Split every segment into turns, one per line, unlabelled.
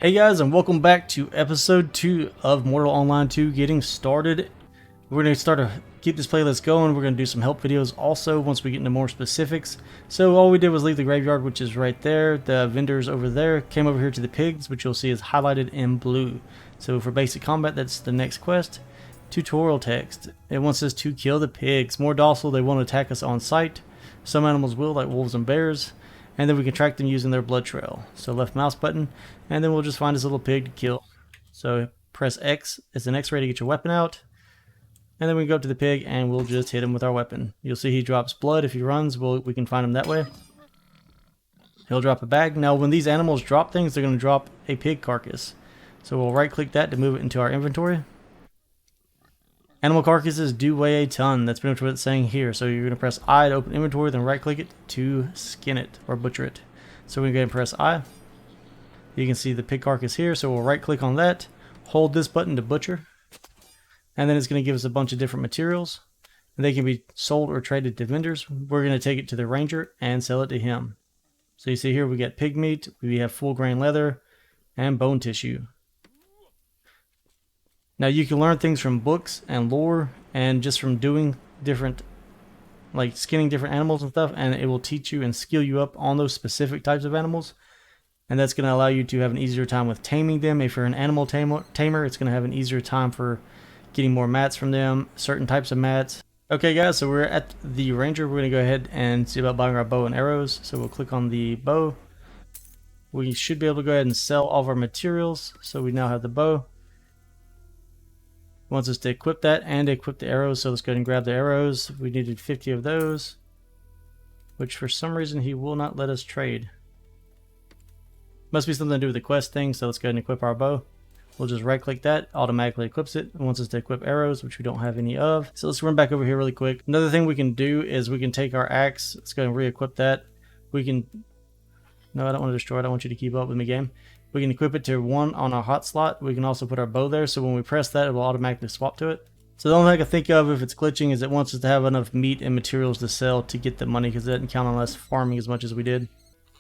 Hey guys, and welcome back to episode 2 of Mortal Online 2 getting started. We're going to keep this playlist going. We're going to do some help videos also once we get into more specifics. So all we did was leave the graveyard, which is right there. The vendors over there came over here to the pigs, which you'll see is highlighted in blue. So for basic combat, that's the next quest. Tutorial text. It wants us to kill the pigs. More docile, they won't attack us on sight. Some animals will, like wolves and bears. And then we can track them using their blood trail. So left mouse button, and then we'll just find this little pig to kill. So press X as an X-ray to get your weapon out. And then we go up to the pig and we'll just hit him with our weapon. You'll see he drops blood. If he runs, we can find him that way. He'll drop a bag. Now when these animals drop things, they're going to drop a pig carcass. So we'll right click that to move it into our inventory. Animal carcasses do weigh a ton. That's pretty much what it's saying here. So you're going to press I to open inventory, then right click it to skin it or butcher it. So we're going to go ahead and press I. You can see the pig carcass here. So we'll right click on that, hold this button to butcher. And then it's going to give us a bunch of different materials. And they can be sold or traded to vendors. We're going to take it to the ranger and sell it to him. So you see here we got pig meat, we have full grain leather, and bone tissue. Now you can learn things from books and lore and just from doing different, like skinning different animals and stuff, and it will teach you and skill you up on those specific types of animals. And that's going to allow you to have an easier time with taming them. If you're an animal tamer, it's going to have an easier time for getting more mats from them, certain types of mats. Okay guys, so we're at the ranger. We're going to go ahead and see about buying our bow and arrows. So we'll click on the bow. We should be able to go ahead and sell all of our materials. So we now have the bow. Wants us to equip that and equip the arrows, so let's go ahead and grab the arrows. We needed 50 of those, which for some reason he will not let us trade. Must be something to do with the quest thing, so let's go ahead and equip our bow. We'll just right click that, automatically equips it. It wants us to equip arrows, which we don't have any of. So let's run back over here really quick. Another thing we can do is we can take our axe. Let's go ahead and re-equip that. We can... No, I don't want to destroy it. I want you to keep up with me, game. We can equip it to 1 on our hot slot. We can also put our bow there, so when we press that, it will automatically swap to it. So the only thing I can think of if it's glitching is it wants us to have enough meat and materials to sell to get the money, because it doesn't count on us farming as much as we did.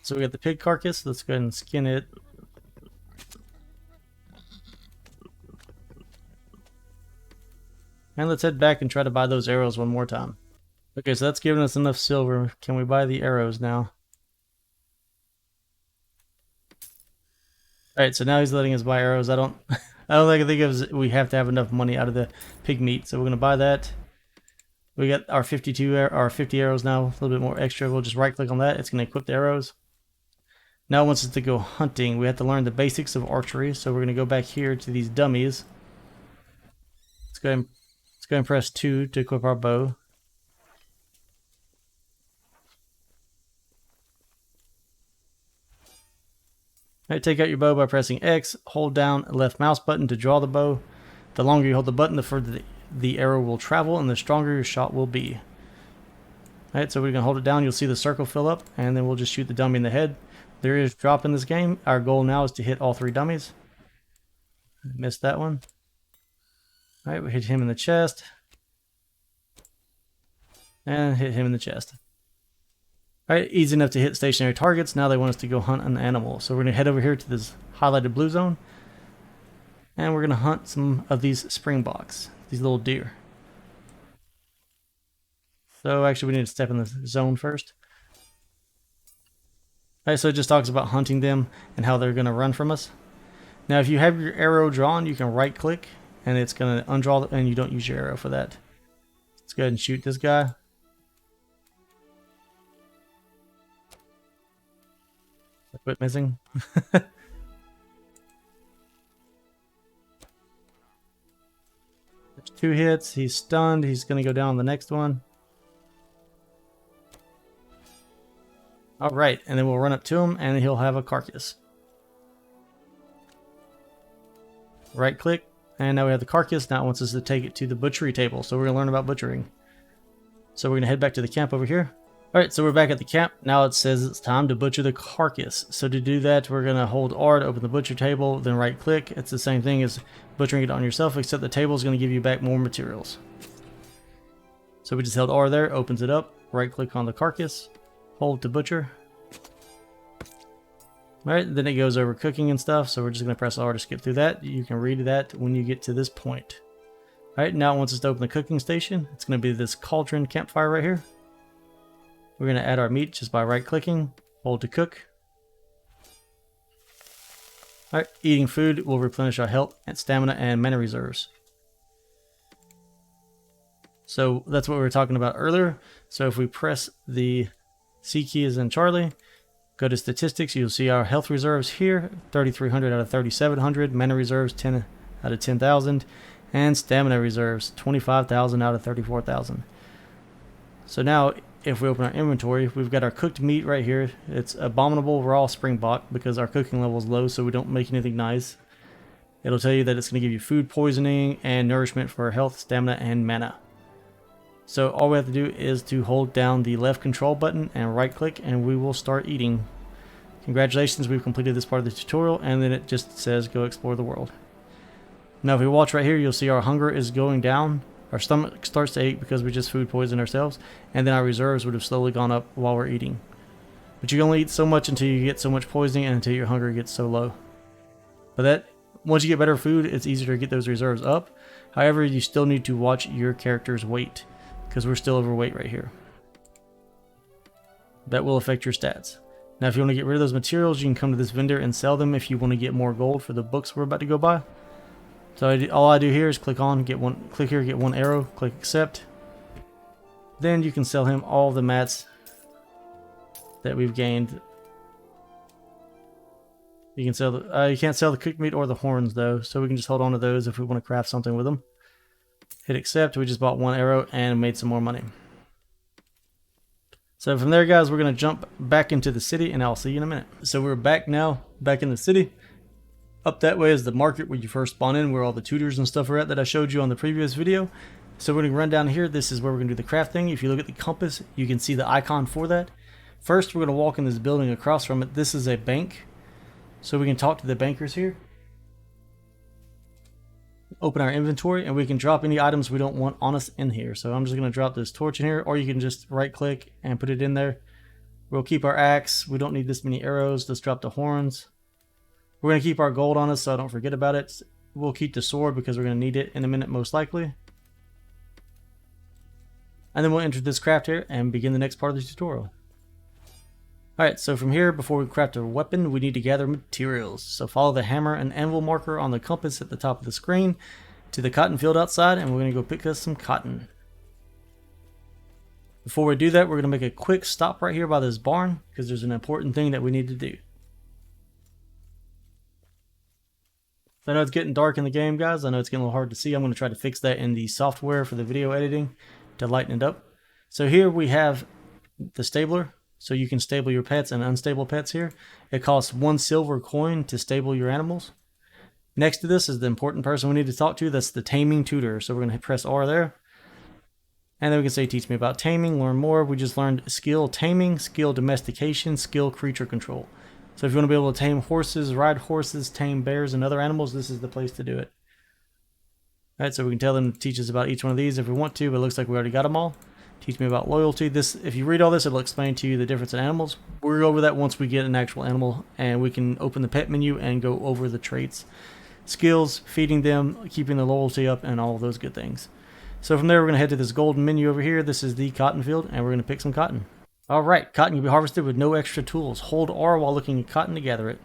So we got the pig carcass. Let's go ahead and skin it. And let's head back and try to buy those arrows one more time. Okay, so that's giving us enough silver. Can we buy the arrows now? Alright, so now he's letting us buy arrows. I don't think I think of we have to have enough money out of the pig meat, so we're gonna buy that. We got our 50 arrows now, a little bit more extra. We'll just right click on that, it's gonna equip the arrows. Now it wants us to go hunting. We have to learn the basics of archery, so we're gonna go back here to these dummies. Let's go and press 2 to equip our bow. Alright, take out your bow by pressing X, hold down left mouse button to draw the bow. The longer you hold the button, the further the arrow will travel and the stronger your shot will be. Alright, so we're going to hold it down, you'll see the circle fill up, and then we'll just shoot the dummy in the head. There is drop in this game. Our goal now is to hit all 3 dummies. Missed that one. Alright, we hit him in the chest. And hit him in the chest. Alright, easy enough to hit stationary targets. Now they want us to go hunt an animal. So we're going to head over here to this highlighted blue zone. And we're going to hunt some of these springboks, these little deer. So actually we need to step in the zone first. Alright, so it just talks about hunting them and how they're going to run from us. Now if you have your arrow drawn, you can right click and it's going to undraw and you don't use your arrow for that. Let's go ahead and shoot this guy. Quit missing. There's 2 hits. He's stunned. He's going to go down on the next one. Alright, and then we'll run up to him and he'll have a carcass. Right click, and now we have the carcass. Now it wants us to take it to the butchery table. So we're going to learn about butchering. So we're going to head back to the camp over here. Alright, so we're back at the camp. Now it says it's time to butcher the carcass. So to do that, we're going to hold R to open the butcher table, then right click. It's the same thing as butchering it on yourself, except the table is going to give you back more materials. So we just held R there, opens it up, right click on the carcass, hold to butcher. Alright, then it goes over cooking and stuff, so we're just going to press R to skip through that. You can read that when you get to this point. Alright, now it wants us to open the cooking station. It's going to be this cauldron campfire right here. We're going to add our meat just by right-clicking, hold to cook. Alright, eating food will replenish our health and stamina and mana reserves. So that's what we were talking about earlier. So if we press the C key as in Charlie, go to statistics, you'll see our health reserves here, 3,300 out of 3,700, mana reserves 10 out of 10,000, and stamina reserves 25,000 out of 34,000. So now if we open our inventory, we've got our cooked meat right here. It's abominable raw springbok because our cooking level is low, so we don't make anything nice. It'll tell you that it's going to give you food poisoning and nourishment for health, stamina, and mana. So all we have to do is to hold down the left control button and right click, and we will start eating. Congratulations, we've completed this part of the tutorial, and then it just says go explore the world. Now if we watch right here, you'll see our hunger is going down. Our stomach starts to ache because we just food poisoned ourselves, and then our reserves would have slowly gone up while we're eating. But you can only eat so much until you get so much poisoning and until your hunger gets so low. But once you get better food, it's easier to get those reserves up. However, you still need to watch your character's weight, because we're still overweight right here. That will affect your stats. Now if you want to get rid of those materials, you can come to this vendor and sell them if you want to get more gold for the books we're about to go buy. So all I do here is click here, get one arrow, click accept. Then you can sell him all the mats that we've gained. You can sell you can't sell the cooked meat or the horns though, so we can just hold on to those if we want to craft something with them. Hit accept, we just bought one arrow and made some more money. So from there guys, we're going to jump back into the city and I'll see you in a minute. So we're back now, back in the city. Up that way is the market where you first spawn in, where all the tutors and stuff are at that I showed you on the previous video. So we're going to run down here. This is where we're going to do the crafting. If you look at the compass, you can see the icon for that. First, we're going to walk in this building across from it. This is a bank. So we can talk to the bankers here. Open our inventory and we can drop any items we don't want on us in here. So I'm just going to drop this torch in here, or you can just right click and put it in there. We'll keep our axe. We don't need this many arrows. Let's drop the horns. We're going to keep our gold on us so I don't forget about it. We'll keep the sword because we're going to need it in a minute most likely. And then we'll enter this craft here and begin the next part of the tutorial. Alright, so from here, before we craft a weapon, we need to gather materials. So follow the hammer and anvil marker on the compass at the top of the screen to the cotton field outside, and we're going to go pick us some cotton. Before we do that, we're going to make a quick stop right here by this barn because there's an important thing that we need to do. I know it's getting dark in the game, guys. I know it's getting a little hard to see. I'm going to try to fix that in the software for the video editing to lighten it up. So here we have the stabler. So you can stable your pets and unstable pets here. It costs 1 silver coin to stable your animals. Next to this is the important person we need to talk to. That's the taming tutor. So we're going to press R there. And then we can say, teach me about taming, learn more. We just learned skill taming, skill domestication, skill creature control. So if you want to be able to tame horses, ride horses, tame bears, and other animals, this is the place to do it. Alright, so we can tell them to teach us about each one of these if we want to, but it looks like we already got them all. Teach me about loyalty. This, if you read all this, it'll explain to you the difference in animals. We'll go over that once we get an actual animal, and we can open the pet menu and go over the traits. Skills, feeding them, keeping the loyalty up, and all of those good things. So from there, we're going to head to this golden menu over here. This is the cotton field, and we're going to pick some cotton. Alright, cotton can be harvested with no extra tools. Hold R while looking at cotton to gather it.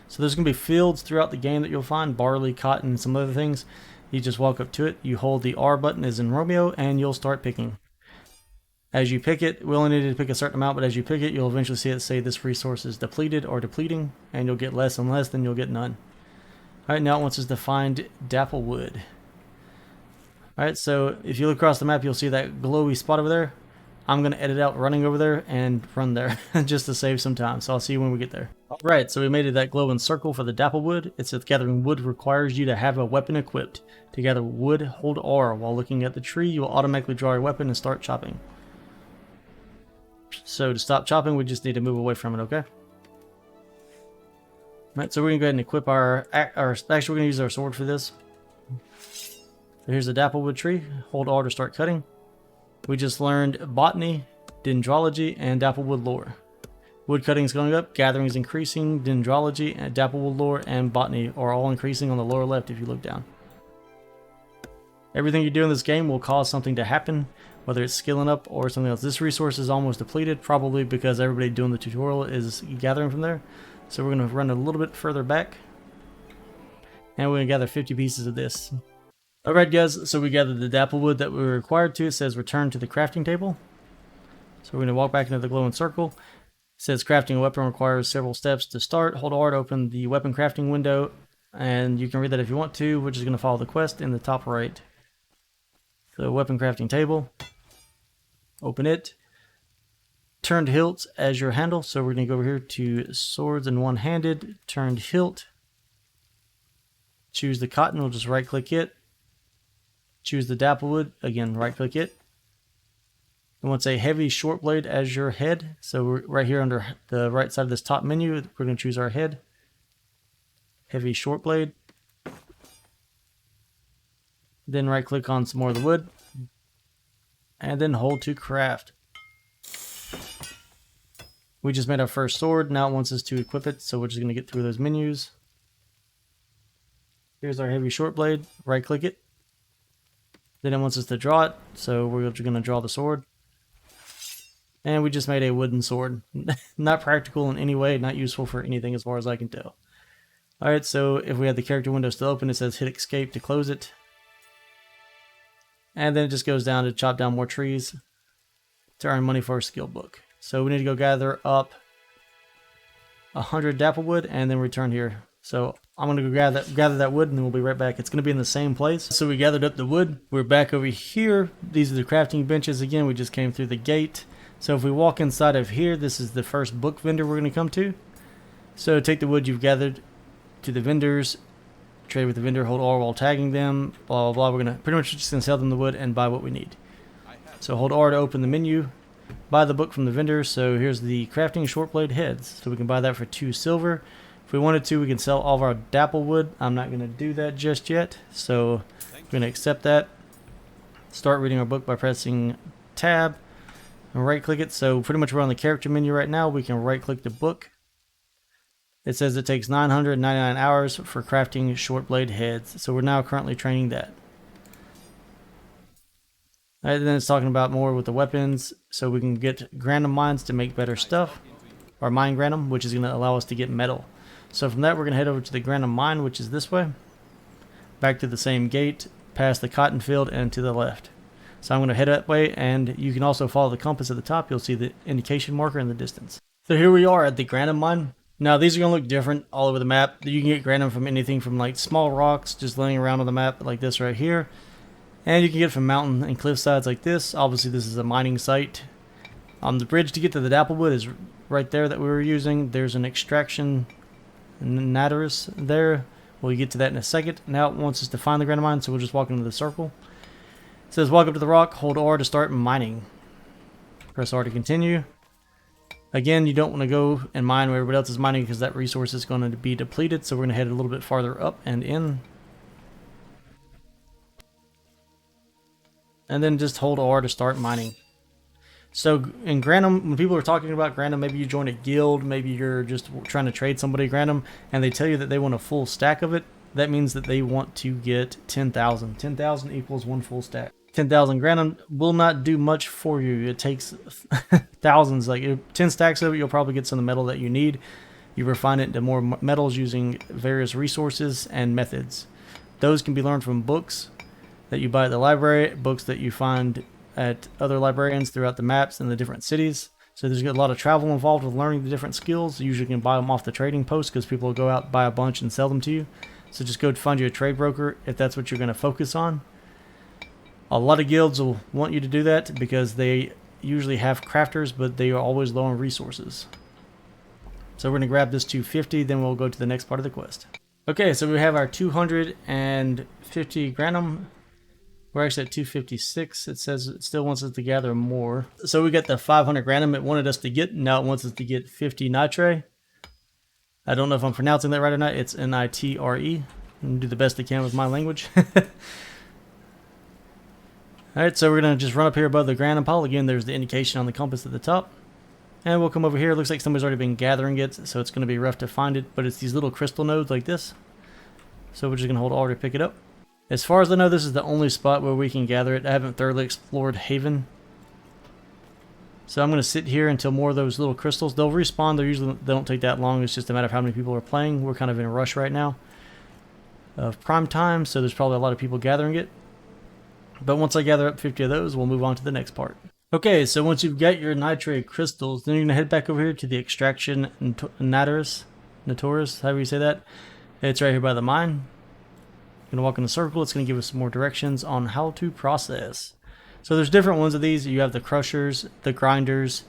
So there's going to be fields throughout the game that you'll find, barley, cotton, and some other things. You just walk up to it, you hold the R button as in Romeo, and you'll start picking. As you pick it, we only need to pick a certain amount, but as you pick it, you'll eventually see it say this resource is depleted or depleting, and you'll get less and less, then you'll get none. Alright, now it wants us to find dapple wood. Alright, so if you look across the map, you'll see that glowy spot over there. I'm going to edit out running over there and run there just to save some time. So I'll see you when we get there. Alright, so we made it that glowing circle for the dapple wood. It says gathering wood requires you to have a weapon equipped. To gather wood, hold R. While looking at the tree, you will automatically draw your weapon and start chopping. So to stop chopping, we just need to move away from it, okay? Alright, so we're going to go ahead and equip actually we're going to use our sword for this. So here's the dapple wood tree. Hold R to start cutting. We just learned botany, dendrology, and dapplewood lore. Wood cutting is going up, gathering is increasing, dendrology, and dappled lore, and botany are all increasing on the lower left if you look down. Everything you do in this game will cause something to happen, whether it's skilling up or something else. This resource is almost depleted, probably because everybody doing the tutorial is gathering from there. So we're going to run a little bit further back, and we're going to gather 50 pieces of this. Alright guys, so we gathered the dapple wood that we were required to. It says return to the crafting table. So we're going to walk back into the glowing circle. It says crafting a weapon requires several steps to start. Hold R to open the weapon crafting window, and you can read that if you want to. We're just going to follow the quest in the top right. So weapon crafting table, open it, turned hilt as your handle. So we're going to go over here to swords and one-handed, turned hilt, choose the cotton, we'll just right click it, choose the dapple wood, again right click it. And want to say heavy short blade as your head. So we're right here under the right side of this top menu, we're going to choose our head, heavy short blade. Then right click on some more of the wood, and then hold to craft. We just made our first sword. Now it wants us to equip it, so we're just going to get through those menus. Here's our heavy short blade, right click it. Then it wants us to draw it, so we're just going to draw the sword. And we just made a wooden sword. Not practical in any way, not useful for anything as far as I can tell. Alright, so if we have the character window still open, it says hit escape to close it. And then it just goes down to chop down more trees to earn money for our skill book. So we need to go gather up 100 dapple wood and then return here. So I'm going to go gather that wood, and then we'll be right back. It's going to be in the same place. So we gathered up the wood. We're back over here. These are the crafting benches again. We just came through the gate. So if we walk inside of here, this is the first book vendor we're going to come to. So take the wood you've gathered to the vendors. Trade with the vendor, hold R while tagging them, blah, blah, blah. We're going to pretty much just going to sell them the wood and buy what we need. So hold R to open the menu, buy the book from the vendor. So here's the crafting short blade heads. So we can buy that for 2 silver. If we wanted to, we can sell all of our dapple wood. I'm not going to do that just yet. So we're going to accept that. Start reading our book by pressing tab and right click it. So pretty much we're on the character menu right now. We can right click the book. It says it takes 999 hours for crafting short blade heads. So we're now currently training that. And then it's talking about more with the weapons. So we can get granum mines to make better stuff. Or mine granum, which is going to allow us to get metal. So from that we're going to head over to the granum mine, which is this way. Back to the same gate, past the cotton field, and to the left. So I'm going to head that way, and you can also follow the compass at the top. You'll see the indication marker in the distance. So here we are at the granum mine. Now these are going to look different all over the map. You can get granum from anything from like small rocks just laying around on the map like this right here. And you can get it from mountain and cliff sides like this. Obviously this is a mining site. The bridge to get to the dapplewood is right there that we were using. There's an extraction natters there. We'll get to that in a second. Now it wants us to find the granum mine, so we'll just walk into the circle. It says walk up to the rock, hold R to start mining. Press R to continue. Again, you don't want to go and mine where everybody else is mining because that resource is going to be depleted. So we're going to head a little bit farther up and in. And then just hold R to start mining. So in Granum, when people are talking about Granum, maybe you join a guild, maybe you're just trying to trade somebody Granum, and they tell you that they want a full stack of it. That means that they want to get 10,000. 10,000 equals 1 full stack. 10,000 Granum will not do much for you. It takes thousands, like 10 stacks of it, you'll probably get some of the metal that you need. You refine it into more metals using various resources and methods. Those can be learned from books that you buy at the library, books that you find at other librarians throughout the maps and the different cities. So there's a lot of travel involved with learning the different skills. You usually can buy them off the trading post because people will go out, buy a bunch, and sell them to you. So just go find you a trade broker if that's what you're going to focus on. A lot of guilds will want you to do that because they usually have crafters, but they are always low on resources. So we're going to grab this 250, then we'll go to the next part of the quest. Okay, so we have our 250 Granum. We're actually at 256. It says it still wants us to gather more. So we got the 500 Granum it wanted us to get. Now it wants us to get 50 Nitre. I don't know if I'm pronouncing that right or not. It's Nitre. Do the best I can with my language. Alright, so we're going to just run up here above the Granum pile. Again, there's the indication on the compass at the top. And we'll come over here. It looks like somebody's already been gathering it, so it's going to be rough to find it, but it's these little crystal nodes like this. So we're just going to hold R to pick it up. As far as I know, this is the only spot where we can gather it. I haven't thoroughly explored Haven. So I'm going to sit here until more of those little crystals. They'll respawn. They don't take that long. It's just a matter of how many people are playing. We're kind of in a rush right now of prime time, so there's probably a lot of people gathering it. But once I gather up 50 of those, we'll move on to the next part. Okay, so once you've got your nitrate crystals, then you're going to head back over here to the extraction Notorious, however you say that. It's right here by the mine. You're going to walk in a circle. It's going to give us some more directions on how to process. So there's different ones of these. You have the crushers, the grinders,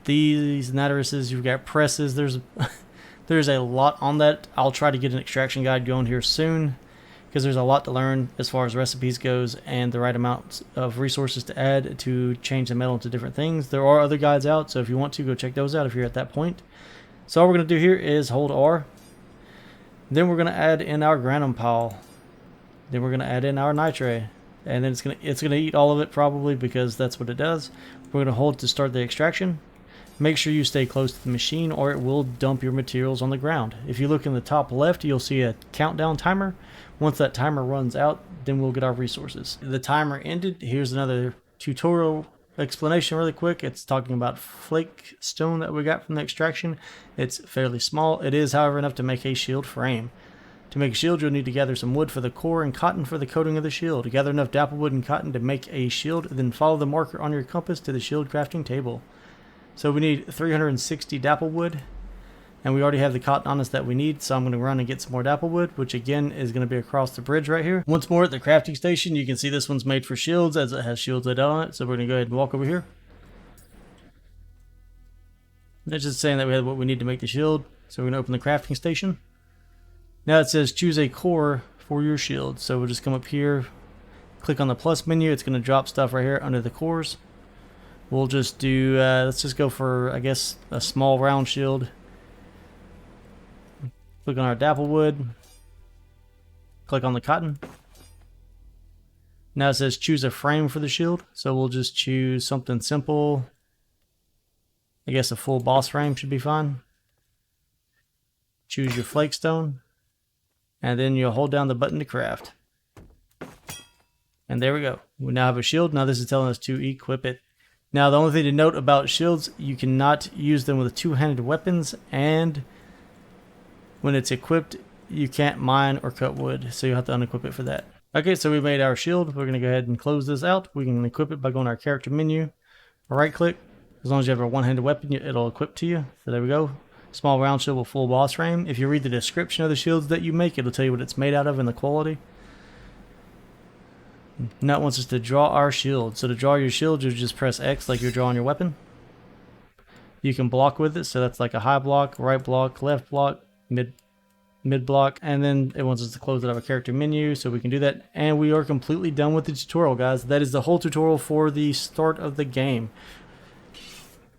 these Naturises, you've got presses. There's a lot on that. I'll try to get an extraction guide going here soon, because there's a lot to learn as far as recipes goes and the right amount of resources to add to change the metal into different things. There are other guides out, so if you want to, go check those out if you're at that point. So all we're going to do here is hold R. Then we're going to add in our granum pile. Then we're going to add in our nitrate. And then it's gonna eat all of it probably, because that's what it does. We're going to hold to start the extraction. Make sure you stay close to the machine or it will dump your materials on the ground. If you look in the top left, you'll see a countdown timer. Once that timer runs out, then we'll get our resources. The timer ended. Here's another tutorial explanation really quick. It's talking about flake stone that we got from the extraction. It's fairly small. It is, however, enough to make a shield frame. To make a shield, you'll need to gather some wood for the core and cotton for the coating of the shield. Gather enough dapple wood and cotton to make a shield, then follow the marker on your compass to the shield crafting table. So we need 360 dapple wood, and we already have the cotton on us that we need, so I'm going to run and get some more dapple wood, which again is going to be across the bridge right here. Once more at the crafting station, you can see this one's made for shields, as it has shields laid out on it, so we're going to go ahead and walk over here. That's just saying that we have what we need to make the shield, so we're going to open the crafting station. Now it says choose a core for your shield. So we'll just come up here, click on the plus menu. It's going to drop stuff right here under the cores. We'll just do, let's just go for, I guess, a small round shield. Click on our dapple wood. Click on the cotton. Now it says choose a frame for the shield. So we'll just choose something simple. I guess a full boss frame should be fine. Choose your flake stone. And then you'll hold down the button to craft. And there we go. We now have a shield. Now this is telling us to equip it. Now the only thing to note about shields, you cannot use them with two-handed weapons, and when it's equipped, you can't mine or cut wood, so you'll have to unequip it for that. Okay, so we made our shield. We're going to go ahead and close this out. We can equip it by going to our character menu, right click. As long as you have a one-handed weapon, it'll equip to you. So there we go. Small round shield with full boss frame. If you read the description of the shields that you make, it'll tell you what it's made out of and the quality. Now it wants us to draw our shield. So to draw your shield, you just press X like you're drawing your weapon. You can block with it, so that's like a high block, right block, left block, mid block, and then it wants us to close it out of a character menu, so we can do that. And we are completely done with the tutorial, guys. That is the whole tutorial for the start of the game.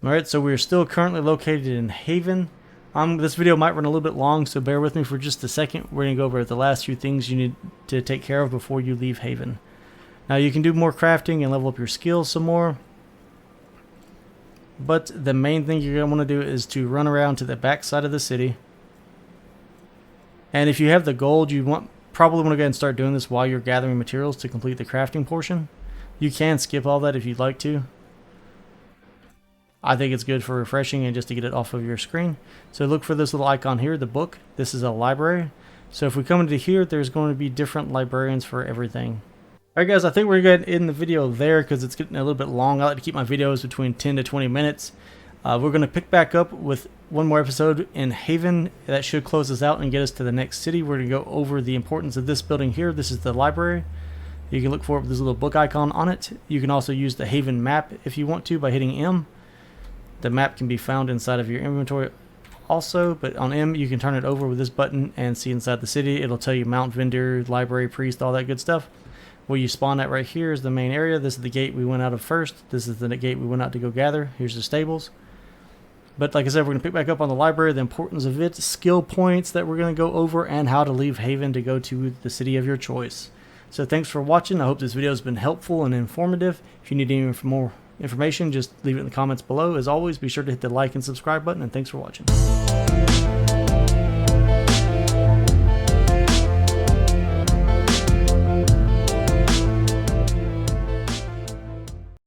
Alright, so we're still currently located in Haven. This video might run a little bit long, so bear with me for just a second. We're going to go over the last few things you need to take care of before you leave Haven. Now you can do more crafting and level up your skills some more, but the main thing you're going to want to do is to run around to the back side of the city. And if you have the gold, you probably want to go ahead and start doing this while you're gathering materials to complete the crafting portion. You can skip all that if you'd like to. I think it's good for refreshing and just to get it off of your screen. So look for this little icon here, the book. This is a library. So if we come into here, there's going to be different librarians for everything. Alright guys, I think we're going to end the video there because it's getting a little bit long. I like to keep my videos between 10 to 20 minutes. We're going to pick back up with one more episode in Haven. That should close us out and get us to the next city. We're going to go over the importance of this building here. This is the library. You can look for it with this little book icon on it. You can also use the Haven map if you want to by hitting M. The map can be found inside of your inventory also, but on M you can turn it over with this button and see inside the city. It'll tell you mount, vendor, library, priest, all that good stuff. Where you spawn at right here is the main area. This is the gate we went out of first. This is the gate we went out to go gather. Here's the stables. But like I said, we're going to pick back up on the library, the importance of it, skill points that we're going to go over, and how to leave Haven to go to the city of your choice. So thanks for watching. I hope this video has been helpful and informative. If you need any more information, just leave it in the comments below. As always, be sure to hit the like and subscribe button, and thanks for watching.